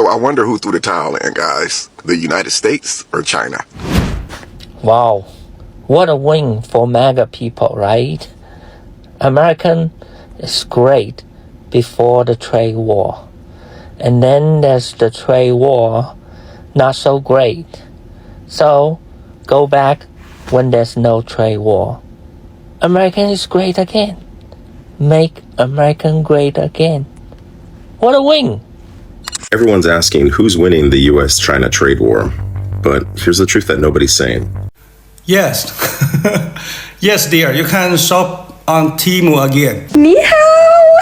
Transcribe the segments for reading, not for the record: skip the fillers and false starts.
So I wonder who threw the towel in, guys. The United States or China? Wow, what a win for MAGA people, right? American is great before the trade war. And then there's the trade war, not so great. So go back when there's no trade war. American is great again. Make American great again. What a win! Everyone's asking who's winning the US-China trade war. But here's the truth that nobody's saying. Yes. Yes, dear. You can shop on Temu again. Ni hao!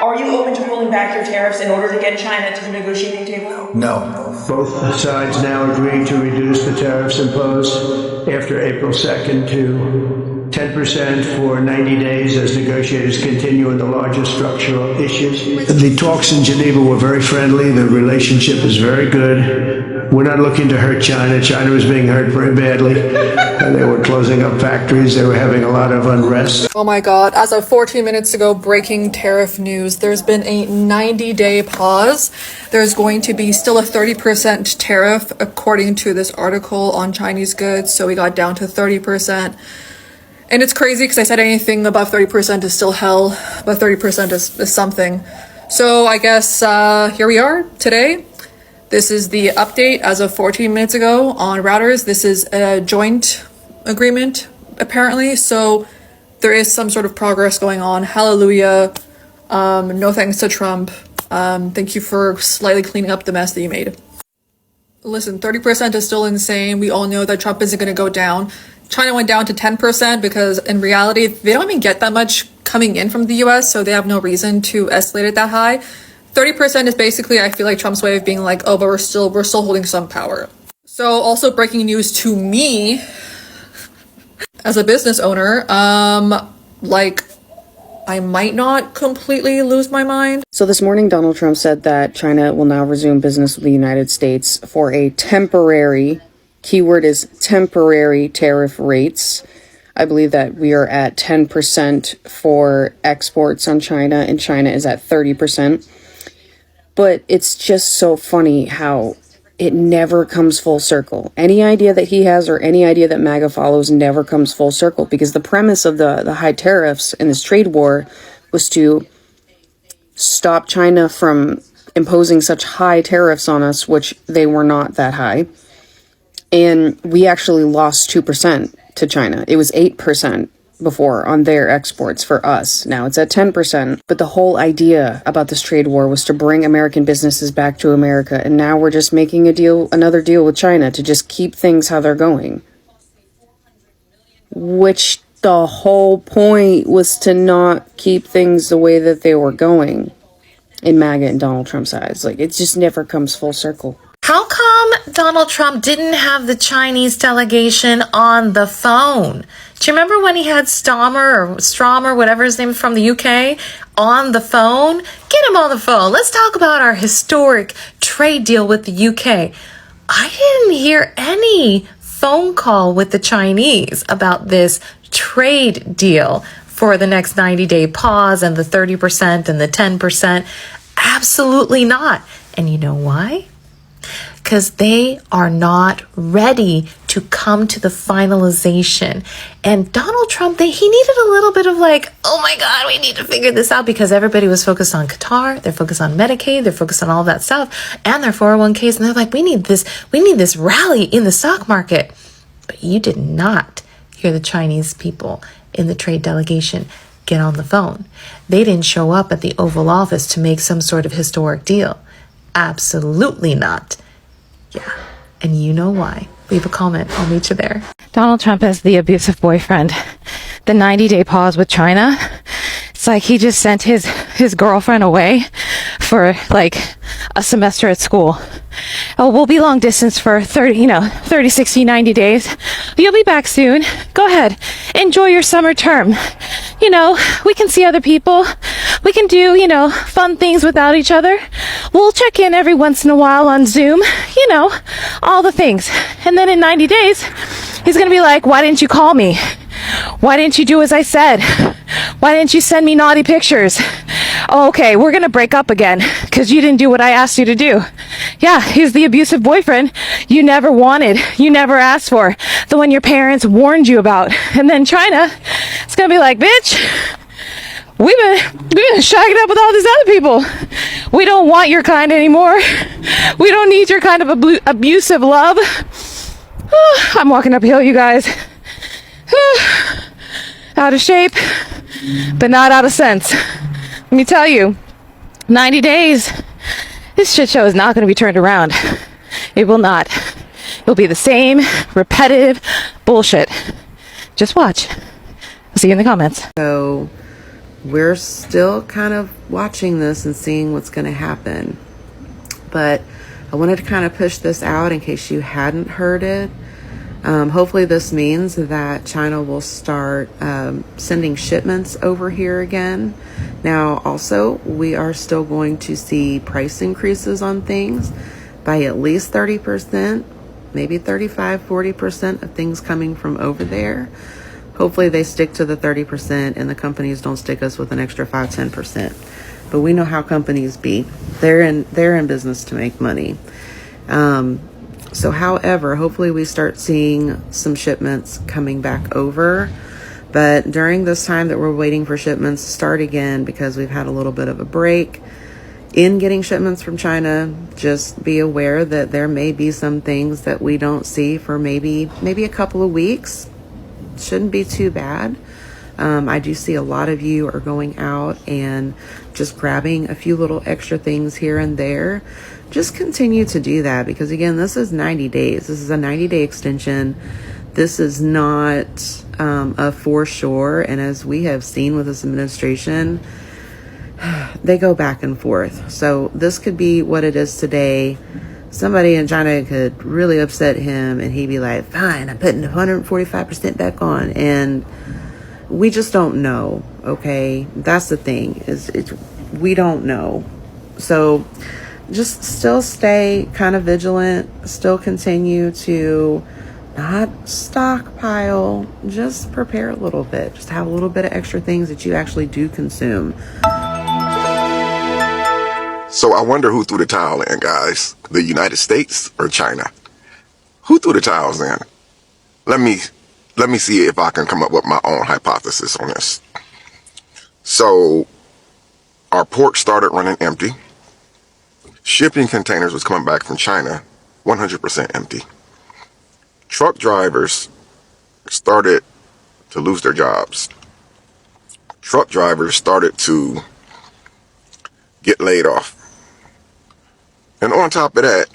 Are you open to rolling back your tariffs in order to get China to the negotiating table? No. Both sides now agreed to reduce the tariffs imposed after April 2nd to 10% for 90 days as negotiators continue on the larger structural issues. The talks in Geneva were very friendly. The relationship is very good. We're not looking to hurt China. China was being hurt very badly. They were closing up factories. They were having a lot of unrest. Oh my God. As of 14 minutes ago, breaking tariff news. There's been a 90-day pause. There's going to be still a 30% tariff according to this article on Chinese goods. So we got down to 30%. And it's crazy because I said anything above 30% is still hell, but 30% is something. So I guess here we are today. This is the update as of 14 minutes ago on routers. This is a joint agreement, apparently. So there is some sort of progress going on. Hallelujah. No thanks to Trump. Thank you for slightly cleaning up the mess that you made. Listen, 30% is still insane. We all know that Trump isn't going to go down. China went down to 10% because in reality, they don't even get that much coming in from the US, so they have no reason to escalate it that high. 30% is basically, I feel like, Trump's way of being like, oh, but we're still holding some power. So also breaking news to me as a business owner, like I might not completely lose my mind. So this morning, Donald Trump said that China will now resume business with the United States for a temporary, keyword is temporary, tariff rates. I believe that we are at 10% for exports on China, and China is at 30%. But it's just so funny how it never comes full circle. Any idea that he has or any idea that MAGA follows never comes full circle, because the premise of the high tariffs in this trade war was to stop China from imposing such high tariffs on us, which they were not that high. And we actually lost 2% to China. It was 8% before on their exports for us. Now it's at 10%. But the whole idea about this trade war was to bring American businesses back to America. And now we're just making another deal with China to just keep things how they're going. Which the whole point was to not keep things the way that they were going in MAGA and Donald Trump's eyes. Like, it just never comes full circle. How come Donald Trump didn't have the Chinese delegation on the phone? Do you remember when he had Stromer, whatever his name is, from the UK, on the phone? Get him on the phone. Let's talk about our historic trade deal with the UK. I didn't hear any phone call with the Chinese about this trade deal for the next 90-day pause and the 30% and the 10%. Absolutely not. And you know why? Because they are not ready to come to the finalization. And Donald Trump, he needed a little bit of like, oh my God, we need to figure this out, because everybody was focused on Qatar, they're focused on Medicaid, they're focused on all that stuff, and their 401ks, and they're like, we need this rally in the stock market. But you did not hear the Chinese people in the trade delegation get on the phone. They didn't show up at the Oval Office to make some sort of historic deal. Absolutely not. Yeah, and you know why. Leave a comment. I'll meet you there. Donald Trump as the abusive boyfriend. The 90-day pause with China. It's like he just sent his girlfriend away for like a semester at school. Oh, we'll be long distance for 30, 60, 90 days. You'll be back soon. Go ahead. Enjoy your summer term. We can see other people. We can do, fun things without each other. We'll check in every once in a while on Zoom, all the things. And then in 90 days, he's going to be like, why didn't you call me? Why didn't you do as I said? Why didn't you send me naughty pictures? Oh, okay, we're gonna break up again because you didn't do what I asked you to do. Yeah, he's the abusive boyfriend you never wanted, you never asked for, the one your parents warned you about. And then China, it's gonna be like, bitch, we've been shagging up with all these other people. We don't want your kind anymore. We don't need your kind of abusive love. I'm walking uphill, you guys. Out of shape, but not out of sense. Let me tell you, 90 days, this shit show is not going to be turned around. It will not. It'll be the same repetitive bullshit. Just watch. I'll see you in the comments. So we're still kind of watching this and seeing what's going to happen. But I wanted to kind of push this out in case you hadn't heard it. Hopefully this means that China will start sending shipments over here again. Now, also, we are still going to see price increases on things by at least 30%, maybe 35, 40% of things coming from over there. Hopefully they stick to the 30% and the companies don't stick us with an extra 5, 10%. But we know how companies be. They're in business to make money. So however, hopefully we start seeing some shipments coming back over. But during this time that we're waiting for shipments to start again, because we've had a little bit of a break in getting shipments from China, just be aware that there may be some things that we don't see for maybe a couple of weeks. Shouldn't be too bad. I do see a lot of you are going out and just grabbing a few little extra things here and there. Just continue to do that, because again, this is 90 days. This is a 90-day extension. This is not a for sure. And as we have seen with this administration, they go back and forth. So this could be what it is today. Somebody in China could really upset him and he'd be like, fine, I'm putting 145% back on. And we just don't know. Okay. That's the thing, we don't know. So just still stay kind of vigilant, still continue to not stockpile, just prepare a little bit, just have a little bit of extra things that you actually do consume. So I wonder who threw the towel in, guys. The United States or China? Who threw the towels in? Let me see if I can come up with my own hypothesis on this. So our ports started running empty. Shipping containers was coming back from China 100% empty. Truck drivers started to lose their jobs. Truck drivers started to get laid off. And on top of that,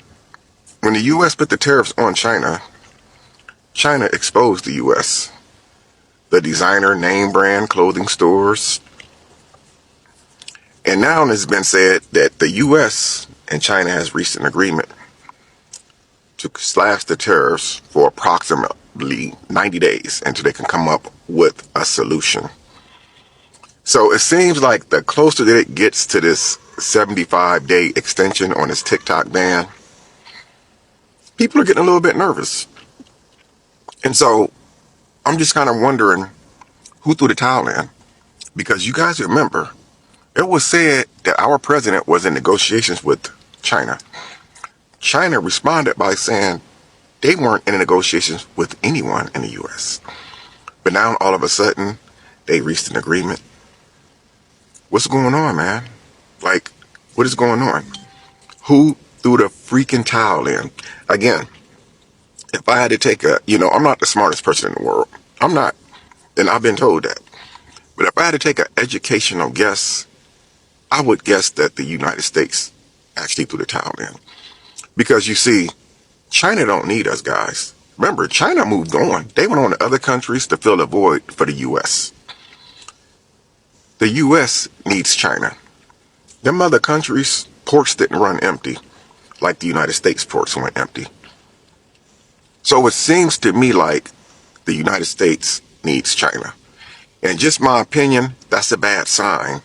when the U.S. put the tariffs on China, China exposed the U.S. The designer name brand clothing stores. And now it's been said that the U.S. and China has reached an agreement to slash the tariffs for approximately 90 days until they can come up with a solution. So it seems like the closer that it gets to this 75-day extension on this TikTok ban, people are getting a little bit nervous. And so I'm just kind of wondering who threw the towel in. Because you guys remember, it was said that our president was in negotiations with China. China responded by saying they weren't in negotiations with anyone in the U.S. But now all of a sudden, they reached an agreement. What's going on, man? Like, what is going on? Who threw the freaking towel in? Again, if I had to take I'm not the smartest person in the world. I'm not. And I've been told that. But if I had to take an educational guess, I would guess that the United States actually threw the towel in. Because you see, China don't need us, guys. Remember, China moved on. They went on to other countries to fill the void for the U.S. The U.S. needs China. Them other countries, ports didn't run empty like the United States ports went empty. So it seems to me like the United States needs China. And just my opinion, that's a bad sign.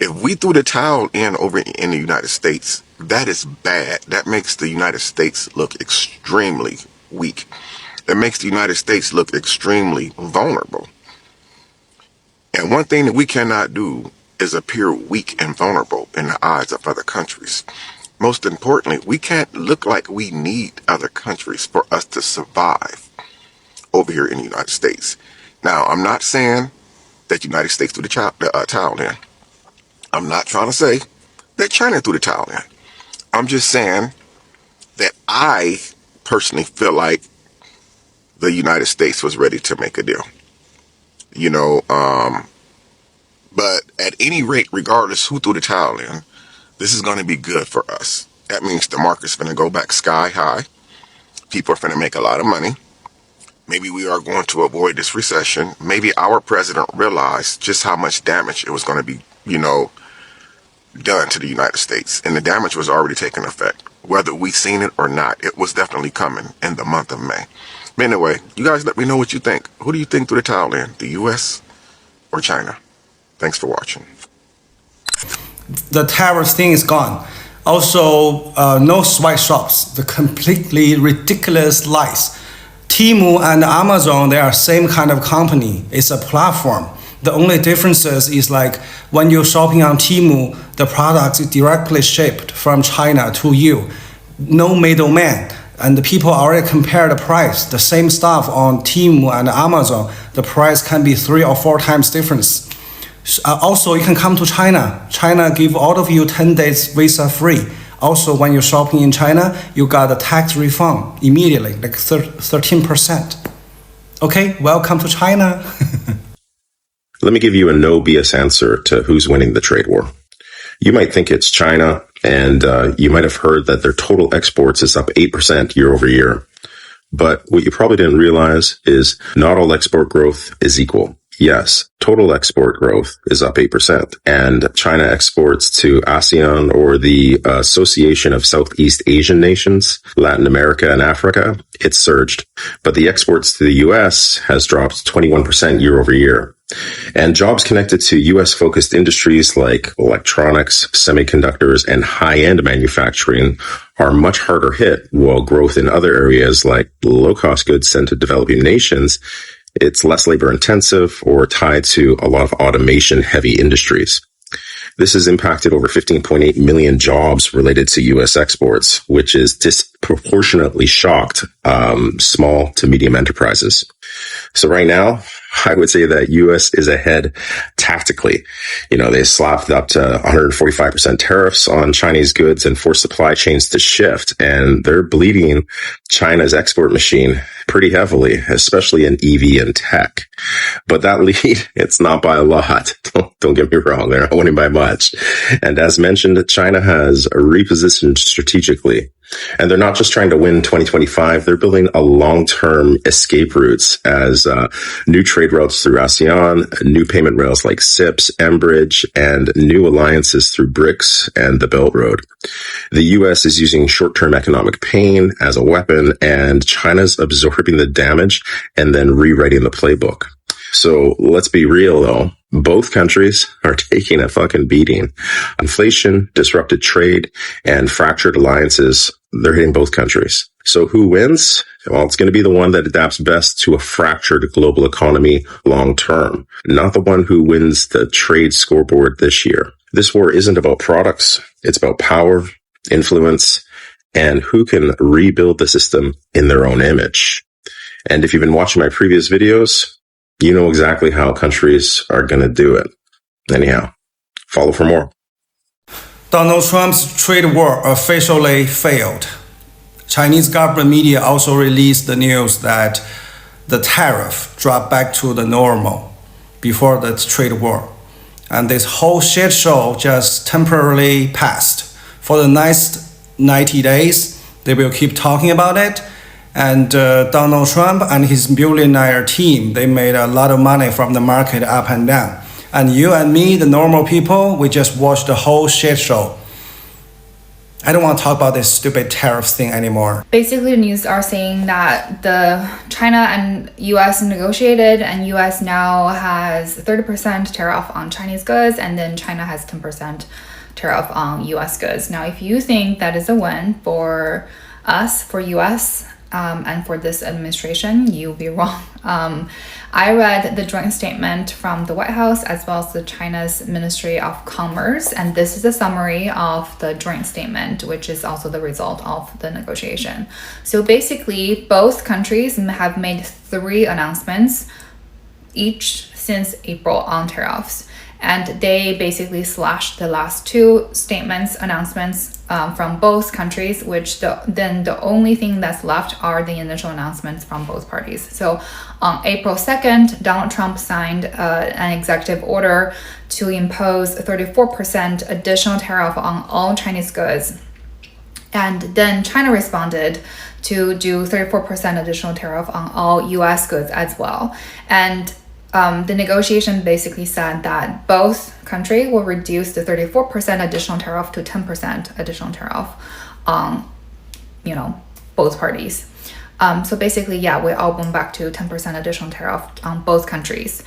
If we threw the towel in over in the United States, that is bad. That makes the United States look extremely weak. It makes the United States look extremely vulnerable. And one thing that we cannot do is appear weak and vulnerable in the eyes of other countries. Most importantly, we can't look like we need other countries for us to survive over here in the United States. Now, I'm not saying that the United States threw the towel in. I'm not trying to say that China threw the towel in. I'm just saying that I personally feel like the United States was ready to make a deal. You know, but at any rate, regardless who threw the towel in, this is going to be good for us. That means the market's going to go back sky high. People are going to make a lot of money. Maybe we are going to avoid this recession. Maybe our president realized just how much damage it was going to be, done to the United States. And the damage was already taking effect. Whether we've seen it or not, it was definitely coming in the month of May. But anyway, you guys let me know what you think. Who do you think threw the towel in? The U.S. or China? Thanks for watching. The tariff thing is gone. Also, no sweatshops, the completely ridiculous lies. Temu and Amazon, they are same kind of company. It's a platform. The only differences is like when you're shopping on Temu, the product is directly shipped from China to you. No middleman. And the people already compare the price. The same stuff on Temu and Amazon, the price can be 3 or 4 times difference. Also, you can come to China. China give all of you 10 days visa free. Also, when you're shopping in China, you got a tax refund immediately, like 13%. Okay, welcome to China. Let me give you a no BS answer to who's winning the trade war. You might think it's China, and you might have heard that their total exports is up 8% year over year. But what you probably didn't realize is not all export growth is equal. Yes, total export growth is up 8%, and China exports to ASEAN, or the Association of Southeast Asian Nations, Latin America and Africa. It's surged, but the exports to the U.S. has dropped 21% year over year. And jobs connected to U.S.-focused industries like electronics, semiconductors, and high-end manufacturing are much harder hit, while growth in other areas like low-cost goods sent to developing nations, it's less labor intensive or tied to a lot of automation heavy industries. This has impacted over 15.8 million jobs related to U.S. exports, which is disproportionately shocked small to medium enterprises. So right now, I would say that U.S. is ahead tactically. They slapped up to 145% tariffs on Chinese goods and forced supply chains to shift, and they're bleeding China's export machine pretty heavily, especially in EV and tech. But that lead, it's not by a lot. Don't get me wrong, they're not winning by much. And as mentioned, China has repositioned strategically. And they're not just trying to win 2025, they're building a long-term escape routes as new trade routes through ASEAN, new payment rails like SIPS, Enbridge, and new alliances through BRICS and the Belt Road. The U.S. is using short-term economic pain as a weapon, and China's absorbing the damage and then rewriting the playbook. So let's be real, though. Both countries are taking a fucking beating. Inflation, disrupted trade, and fractured alliances, they're hitting both countries. So who wins? Well, it's going to be the one that adapts best to a fractured global economy long term, not the one who wins the trade scoreboard this year. This war isn't about products. It's about power, influence, and who can rebuild the system in their own image. And if you've been watching my previous videos, you know exactly how countries are going to do it. Anyhow, follow for more. Donald Trump's trade war officially failed. Chinese government media also released the news that the tariff dropped back to the normal before the trade war. And this whole shit show just temporarily passed. For the next 90 days, they will keep talking about it. And Donald Trump and his billionaire team, they made a lot of money from the market up and down. And you and me, the normal people, we just watched the whole shit show. I don't want to talk about this stupid tariff thing anymore. Basically, the news are saying that the China and US negotiated, and US now has 30% tariff on Chinese goods, and then China has 10% tariff on US goods. Now, if you think that is a win for us, for US, and for this administration, you'll be wrong. I read the joint statement from the White House as well as the China's Ministry of Commerce, and this is a summary of the joint statement, which is also the result of the negotiation. So basically, both countries have made 3 announcements each since April on tariffs. And they basically slashed the last 2 announcements from both countries, which then the only thing that's left are the initial announcements from both parties. So on April 2nd, Donald Trump signed an executive order to impose a 34% additional tariff on all Chinese goods. And then China responded to do 34% additional tariff on all US goods as well. And the negotiation basically said that both countries will reduce the 34% additional tariff to 10% additional tariff on, both parties. So basically, we all went back to 10% additional tariff on both countries.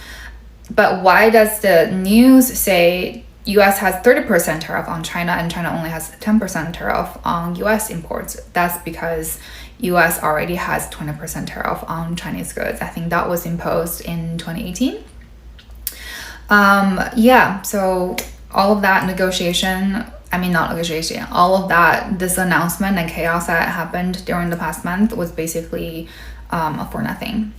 But why does the news say US has 30% tariff on China and China only has 10% tariff on US imports? That's because US already has 20% tariff on Chinese goods. I think that was imposed in 2018. So all of that all of that, this announcement and chaos that happened during the past month was basically for nothing.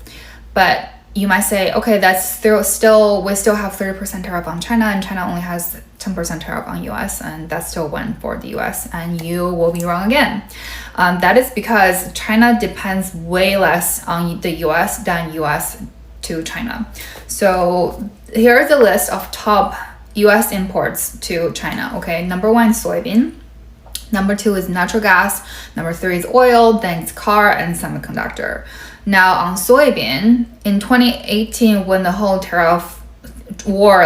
But you might say, okay, that's we still have 30% tariff on China and China only has 10% tariff on US, and that's still win for the US, and you will be wrong again. That is because China depends way less on the US than US to China. So here's a list of top US imports to China. Okay, number 1 is soybean. Number 2 is natural gas. Number 3 is oil. Then it's car and semiconductor. Now on soybean, in 2018, when the whole tariff war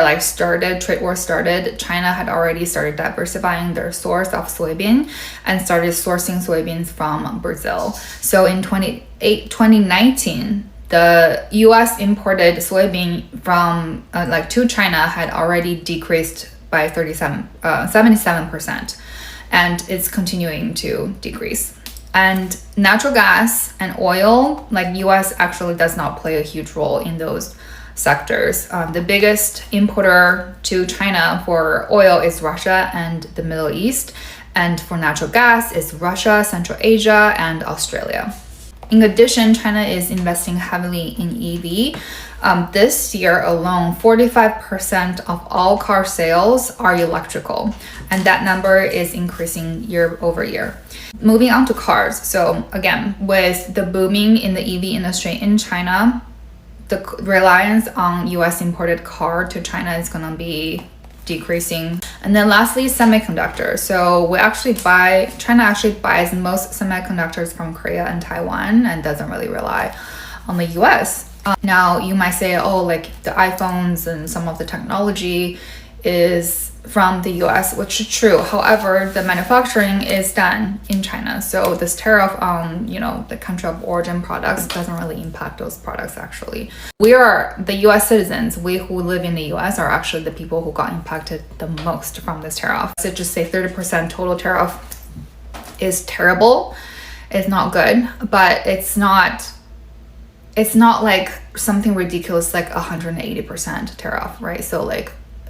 trade war started, China had already started diversifying their source of soybean and started sourcing soybeans from Brazil. So in 2019, the US imported soybean from to China had already decreased by 77%, and it's continuing to decrease. And natural gas and oil, US actually does not play a huge role in those sectors. The biggest importer to China for oil is Russia and the Middle East. And for natural gas, it's Russia, Central Asia, and Australia. In addition, China is investing heavily in EV. This year alone, 45% of all car sales are electrical, and that number is increasing year over year. Moving on to cars. So again, with the booming in the EV industry in China, the reliance on US imported car to China is going to be decreasing. And then lastly, semiconductors. So China actually buys most semiconductors from Korea and Taiwan and doesn't really rely on the US. Now you might say, the iPhones and some of the technology is from the US, which is true. However, the manufacturing is done in China. So this tariff on, the country of origin products doesn't really impact those products actually. We are the US citizens, we who live in the US are actually the people who got impacted the most from this tariff. So just say 30% total tariff is terrible. It's not good, but it's not like something ridiculous like 180% tariff, right? So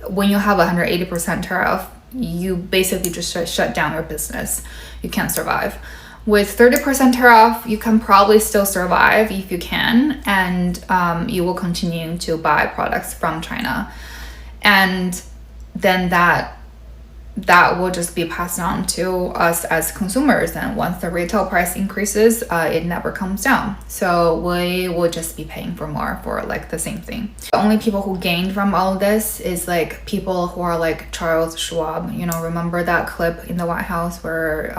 when you have 180% tariff, you basically just shut down your business. You can't survive. With 30% tariff, you can probably still survive if you can, and you will continue to buy products from China. And then that will just be passed on to us as consumers. And once the retail price increases, it never comes down. So we will just be paying for more for the same thing. The only people who gained from all of this is people who are like Charles Schwab. Remember that clip in the White House where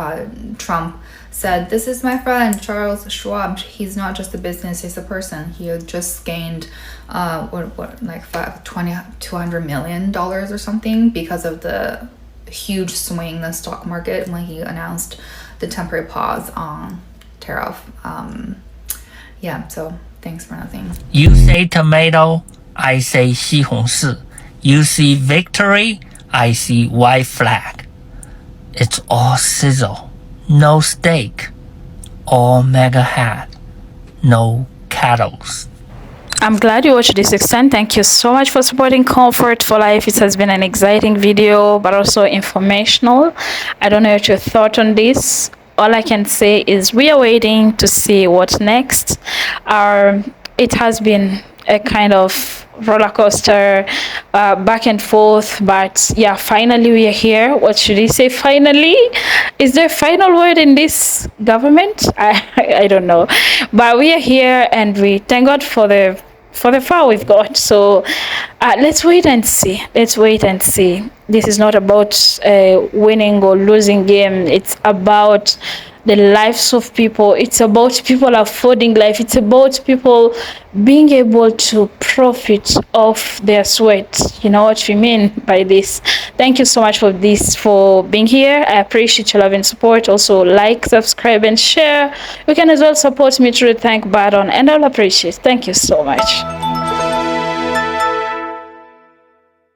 Trump said, "This is my friend Charles Schwab. He's not just a business, he's a person. He just gained $200 million or something because of the huge swing in the stock market when he announced the temporary pause on tariff." So thanks for nothing. You say tomato, I say 西红柿. You see victory, I see white flag. It's all sizzle, no steak. all MAGA hat, no cattles. I'm glad you watched this extent. Thank you so much for supporting Comfort for Life. It has been an exciting video, but also informational. I don't know what your thought on this. All I can say is we are waiting to see what's next. It has been a kind of roller coaster, back and forth, but yeah, finally we are here. What should he say? Finally, is there a final word in this government? I don't know, but we are here, and we thank God for the far we've got. So let's wait and see. Let's wait and see. This is not about winning or losing game. It's about the lives of people. It's about people affording life. It's about people being able to profit off their sweat. You know what we mean by this. Thank you so much for being here. I appreciate your love and support. Also like, subscribe, and share. You can as well support me through the thank button, and I'll appreciate. Thank you so much.